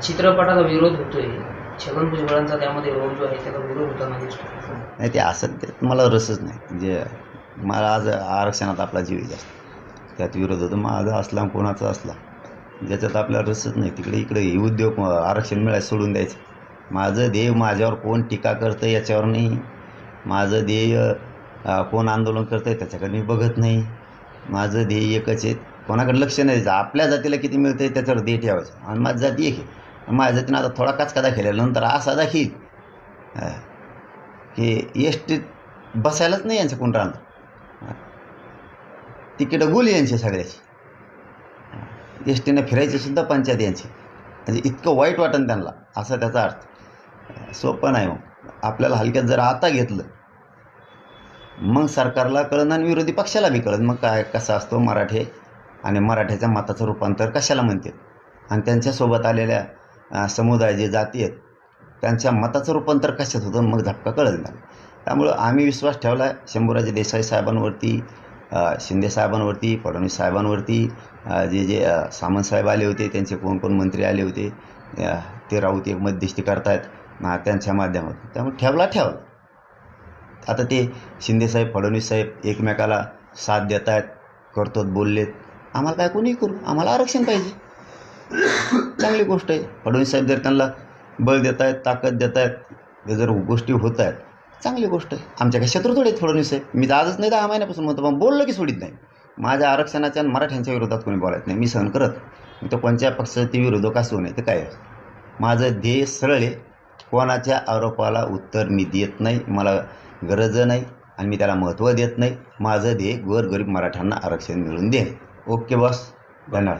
चित्रपटाला विरोध होतोय, छगन भुजबळांचा त्यामध्ये रोल जो आहे त्याला विरोध होताना दिसतो. नाही ते असं ते मला रसच नाही. म्हणजे मला आज आरक्षणात आपला जीव आहे जास्त, त्यात विरोध होतो. माझा असला कोणाचा असला ज्याच्यात आपल्याला रसच नाही, तिकडे इकडे हे उद्योग आरक्षण मिळायला सोडून द्यायचं. माझं ध्येय माझ्यावर कोण टीका करतं याच्यावर नाही, माझं ध्येय कोण आंदोलन करतं आहे त्याच्याकडे मी बघत नाही. माझं ध्येय एकच आहे, कोणाकडे लक्ष नाही द्यायचं. आपल्या जातीला किती मिळतं आहे त्याच्यावर ध्येय ठेवायचं. आणि माझी जाती एक आहे, माझ्या जातीनं आता थोडा काचका दाखवलेला नंतर असा दाखील की एस टीत बसायलाच नाही यांचं कोण राहणार. तिकीटं गोली यांची सगळ्याची, एस टीनं फिरायची सुद्धा पंचायत यांची. म्हणजे इतकं वाईट वाटन त्यांना, असा त्याचा अर्थ. सोपं नाही. मग आपल्याला हलक्यात जर आता घेतलं मग सरकारला कळन आणि विरोधी पक्षाला बी कळन मग काय कसा असतो मराठे आणि मराठ्याच्या मताचं रूपांतर कशाला म्हणतात. आणि त्यांच्यासोबत आलेल्या समुदाय जे जाती आहेत त्यांच्या मताचं रूपांतर कशात होतं मग झटका कळत नाही. त्यामुळं आम्ही विश्वास ठेवला शंभूराजे देसाई साहेबांवरती, शिंदे साहेबांवरती, फडणवीस साहेबांवरती, जे सामंत साहेब आले होते, त्यांचे कोण कोण मंत्री आले होते, ते राऊत एक मध्यस्थी करतायत त्यांच्या माध्यमातून. त्यामुळे ठेवला. आता ते शिंदेसाहेब फडणवीस साहेब एकमेकाला साथ देत आहेत, करतोत, बोललेत. आम्हाला काय कोणीही करू, आम्हाला आरक्षण पाहिजे, चांगली गोष्ट आहे. फडणवीस साहेब जर त्यांना बळ देत आहेत, ताकद देत आहेत, जर गोष्टी होत आहेत, चांगली गोष्ट आहे. आमच्या काही शत्रू थोडे फडणवीस साहेब. मी आजच नाही 10 महिन्यापासून म्हणतो, पण बोललं की सोडित नाही. माझ्या आरक्षणाच्या आणि मराठ्यांच्या विरोधात कोणी बोलायचं नाही, मी सहन करत. मी तर कोणत्या पक्षाचे ते विरोधक असू नये तर काय. माझं ध्येय सरळ आहे, कोणाच्या आरोपाला उत्तर मी देत नाही, मला गरज नाही आणि मी त्याला महत्त्व देत नाही. माझं ध्येय गोरगरीब मराठ्यांना आरक्षण मिळवून देणे. ओके बॉस, धन्यवाद.